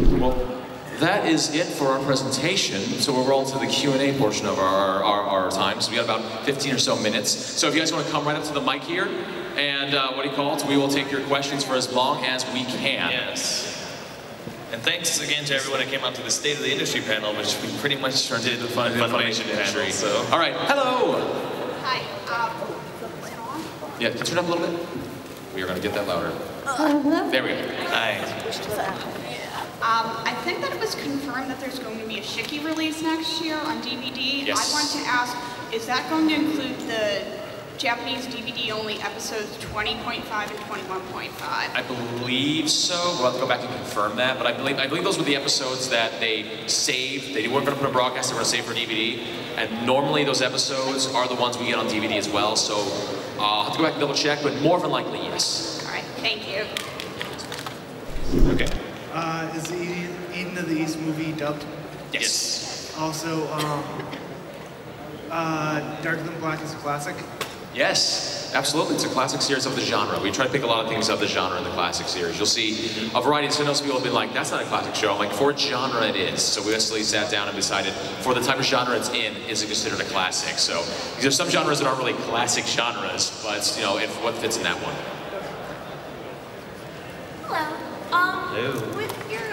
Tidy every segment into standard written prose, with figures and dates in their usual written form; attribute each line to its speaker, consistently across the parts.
Speaker 1: Well, that is it for our presentation. So we're rolling to the Q&A portion of our time. So we got about 15 or so minutes. So if you guys want to come right up to the mic here, and what do you call it? We will take your questions for as long as we can.
Speaker 2: Yes. And thanks again to everyone that came out to the State of the Industry panel, which we pretty much turned into the Funimation
Speaker 1: industry.
Speaker 2: Panel, so.
Speaker 1: All right, hello.
Speaker 3: Hi.
Speaker 1: Yeah, can you turn up a little bit? We are going to get that louder. There we go.
Speaker 2: Hi.
Speaker 3: I think that it was confirmed that there's going to be a Shiki release next year on DVD.
Speaker 1: Yes.
Speaker 3: I wanted to ask, is that going to include the Japanese DVD-only episodes 20.5 and 21.5?
Speaker 1: I believe so. We'll have to go back and confirm that, but I believe those were the episodes that they saved. They weren't going to put a broadcast, they were going to save for DVD. And normally those episodes are the ones we get on DVD as well, so I'll have to go back and double check, but more than likely, yes.
Speaker 3: All right, thank you.
Speaker 1: Okay.
Speaker 4: Is the Eden of the East movie dubbed?
Speaker 1: Yes.
Speaker 4: Also, Darker Than Black is a classic?
Speaker 1: Yes, absolutely. It's a classic series of the genre. We try to pick a lot of things of the genre in the classic series. You'll see a variety. So I know some people have been like, that's not a classic show. I'm like, for its genre it is. So we actually sat down and decided, for the type of genre it's in, is it considered a classic? So there's some genres that aren't really classic genres, but you know, what fits in that one.
Speaker 5: Hello. With your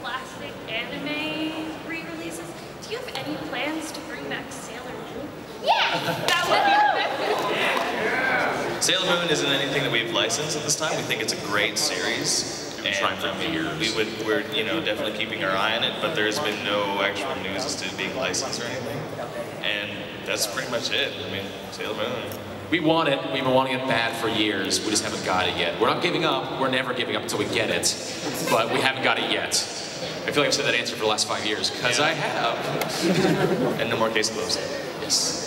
Speaker 5: classic anime re-releases, do you have any plans to bring back Sailor Moon? Yeah, that would be
Speaker 2: Sailor Moon isn't anything that we've licensed at this time. We think it's a great series. And we're definitely keeping our eye on it, but there's been no actual news as to it being licensed or anything. And that's pretty much it. I mean, Sailor Moon.
Speaker 1: We want it. We've been wanting it bad for years. We just haven't got it yet. We're not giving up. We're never giving up until we get it. But we haven't got it yet. I feel like I've said that answer for the last 5 years, because I have.
Speaker 2: And no more case closed.
Speaker 1: Yes.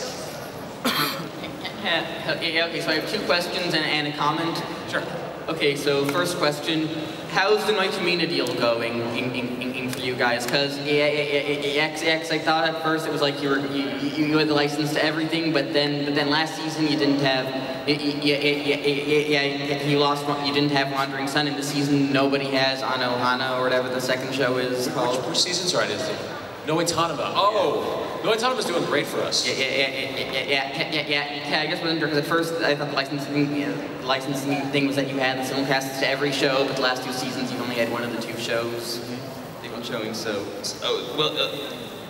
Speaker 6: Okay, so I have two questions and a comment.
Speaker 1: Sure.
Speaker 6: Okay, so first question, how's the Noitamina deal going for you guys? Because I thought at first it was like you had the license to everything, but then last season you didn't have you didn't have Wandering Sun, and this season nobody has Anohana or whatever the second show is called.
Speaker 1: Which season's right? Is it? Noitanima. Oh. Noitanima is doing great for us.
Speaker 6: Yeah, I guess because at first I thought the licensing thing was that you had the simulcasts to every show, but the last 2 seasons you only had one of the 2 shows they've been showing, so...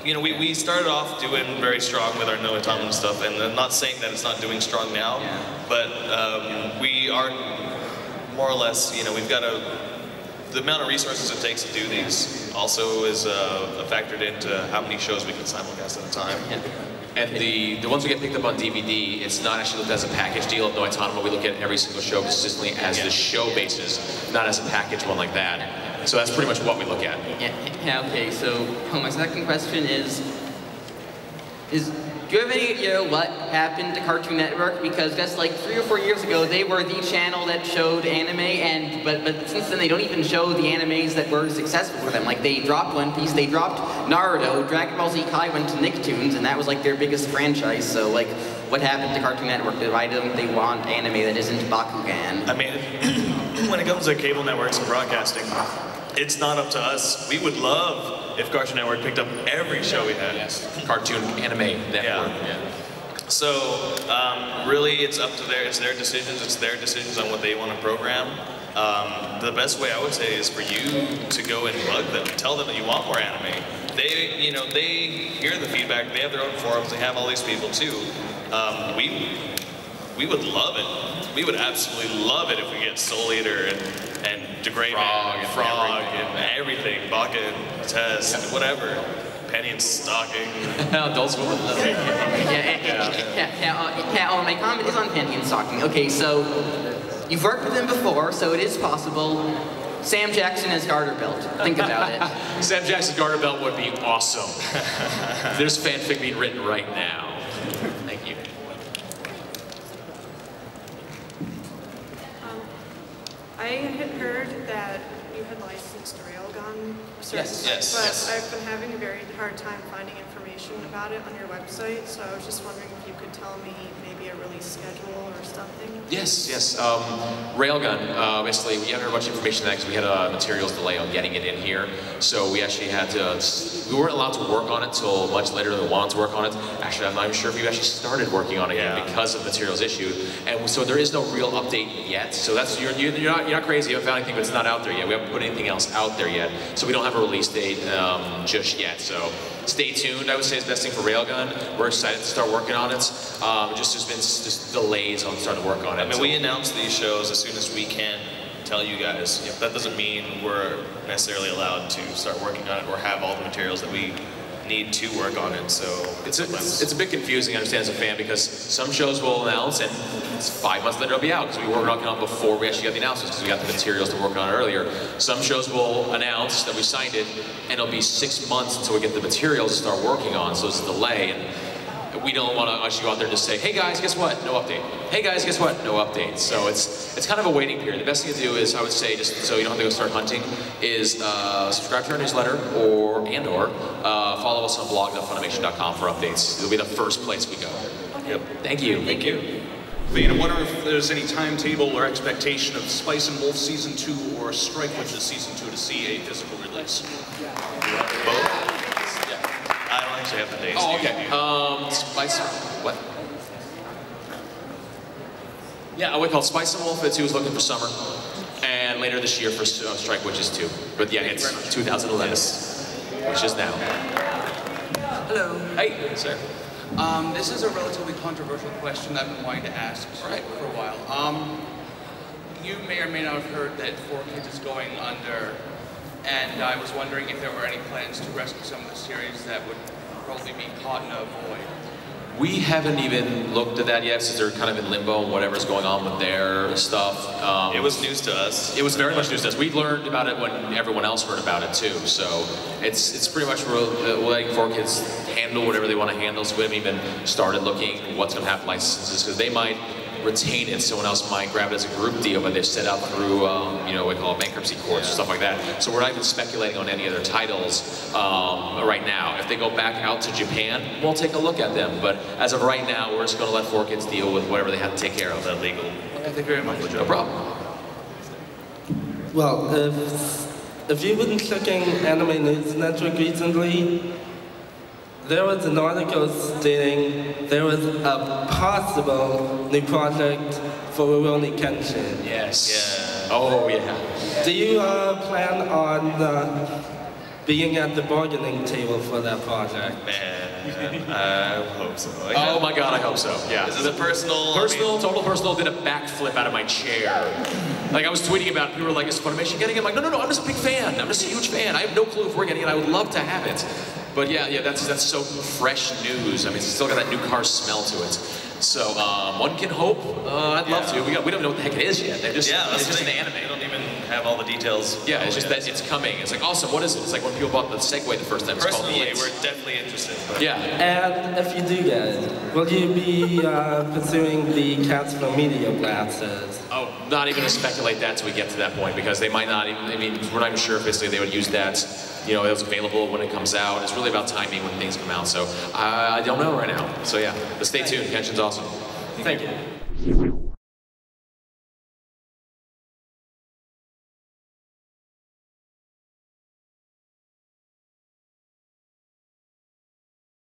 Speaker 2: we started off doing very strong with our Noitanima stuff, and I'm not saying that it's not doing strong now, but we are more or less, we've got the amount of resources it takes to do these also is factored into how many shows we can simulcast at a time.
Speaker 1: And the ones we get picked up on DVD, it's not actually looked as a package deal of Noitanima. We look at every single show consistently as the show basis, not as a package one like that. So that's pretty much what we look at.
Speaker 6: Yeah, okay, so my second question is do you have any idea what happened to Cartoon Network? Because that's like 3 or 4 years ago, they were the channel that showed anime, but since then they don't even show the animes that were successful for them. Like they dropped One Piece, they dropped Naruto, Dragon Ball Z Kai went to Nicktoons, and that was like their biggest franchise. So like, what happened to Cartoon Network? Why don't they want anime that isn't Bakugan?
Speaker 2: I mean, when it comes to cable networks and broadcasting, it's not up to us. We would love if Cartoon Network picked up every show we had.
Speaker 1: Yes. Cartoon Anime Network. Yeah.
Speaker 2: So really, it's up to their decisions. It's their decisions on what they want to program. The best way I would say is for you to go and bug them, tell them that you want more anime. They hear the feedback. They have their own forums. They have all these people too. We would love it. We would absolutely love it if we get Soul Eater and Degrade Frog and everything, Baka and Test, whatever. Penny and Stocking.
Speaker 1: Adults would love it.
Speaker 6: My comment is on Penny and Stocking. Okay, so you've worked with them before, so it is possible. Sam Jackson as Garter Belt. Think about it.
Speaker 1: Sam Jackson's Garter Belt would be awesome. There's fanfic being written right now. Thank you.
Speaker 7: I had heard that you had licensed Railgun services,
Speaker 2: yes.
Speaker 7: I've been having a very hard time finding information about it on your website, so I was just wondering if you could tell me maybe a release schedule or stuff anything?
Speaker 1: Yes. Railgun, basically, we haven't heard much information on that because we had a materials delay on getting it in here. So we actually had to, we weren't allowed to work on it until much later than we wanted to work on it. Actually, I'm not even sure if you actually started working on it yet because of materials issue. And so there is no real update yet. So that's, you're not crazy. You haven't found anything, but it's not out there yet. We haven't put anything else out there yet. So we don't have a release date just yet. So stay tuned, I would say, is the best thing for Railgun. We're excited to start working on it. Just there's been just delays on starting to work on it.
Speaker 2: I mean, we announce these shows as soon as we can tell you guys. That doesn't mean we're necessarily allowed to start working on it or have all the materials that we need to work on it. So
Speaker 1: it's a bit confusing, I understand, as a fan, because some shows will announce and 5 months later it'll be out because we were working on it before we actually got the announcements because we got the materials to work on earlier. Some shows will announce that we signed it and it'll be 6 months until we get the materials to start working on, so it's a delay. And we don't want to actually go out there and just say, hey guys, guess what? No update. Hey guys, guess what? No update. So it's kind of a waiting period. The best thing to do is, I would say, just so you don't have to go start hunting, is subscribe to our newsletter or follow us on blog.funimation.com for updates. It'll be the first place we go.
Speaker 2: Yep.
Speaker 1: Thank you. Thank you.
Speaker 8: Vane, I wonder if there's any timetable or expectation of Spice and Wolf Season 2 or Strike Witches Season 2 to see a physical release.
Speaker 2: Both? I don't actually have the dates.
Speaker 1: Oh, okay. Spice, what? Yeah, we call Spice and Wolf 2 is looking for summer, and later this year for Strike Witches 2. But yeah, it's 2011, which is now.
Speaker 9: Hello.
Speaker 1: Hey, sir.
Speaker 9: This is a relatively controversial question I've been wanting to ask for a while. You may or may not have heard that 4Kids is going under, and I was wondering if there were any plans to rescue some of the series that would probably be caught in a void.
Speaker 1: We haven't even looked at that yet, since they're kind of in limbo and whatever's going on with their stuff.
Speaker 2: It was news to us.
Speaker 1: It was very much news to us. We learned about it when everyone else heard about it too. So it's pretty much we're letting 4Kids handle whatever they want to handle. So we haven't even started looking at what's going to happen with licenses, because they might retain it, someone else might grab it as a group deal, but they're set up through, what we call bankruptcy courts or stuff like that. So we're not even speculating on any other titles right now. If they go back out to Japan, we'll take a look at them. But as of right now, we're just going to let 4Kids deal with whatever they have to take care of. That legal.
Speaker 9: Okay, thank you very much.
Speaker 1: No problem.
Speaker 10: Well, if you've been checking Anime News Network recently, there was an article stating there was a possible new project for Rurouni Kenshin.
Speaker 1: Yes. Yeah. Oh, yeah.
Speaker 10: Do you plan on being at the bargaining table for that project?
Speaker 2: Man, I hope so.
Speaker 1: Oh my God, I hope so. Yeah.
Speaker 2: This is a personal.
Speaker 1: Total personal. Did a backflip out of my chair. Like I was tweeting about it, people were like, is Funimation getting it? I'm like, no, I'm just a big fan. I'm just a huge fan. I have no clue if we're getting it. I would love to have it. But yeah, that's so fresh news. I mean, it's still got that new car smell to it. So one can hope. I'd love to. We don't even know what the heck it is yet. It's just an anime.
Speaker 2: They don't even have all the details.
Speaker 1: Yeah, it's just that it's coming. It's like, awesome, what is it? It's like when people bought the Segway the first time. It's
Speaker 2: Personally,
Speaker 1: called
Speaker 2: we're definitely interested. But
Speaker 1: yeah.
Speaker 10: And if you do get it, will you be pursuing the Cats Media classes?
Speaker 1: Oh, not even to speculate that till we get to that point, because they might not even, we're not even sure if basically they would use that, it was available when it comes out. It's really about timing when things come out. So I don't know right now. So yeah, but stay tuned. Kenshin's awesome.
Speaker 10: Thank you.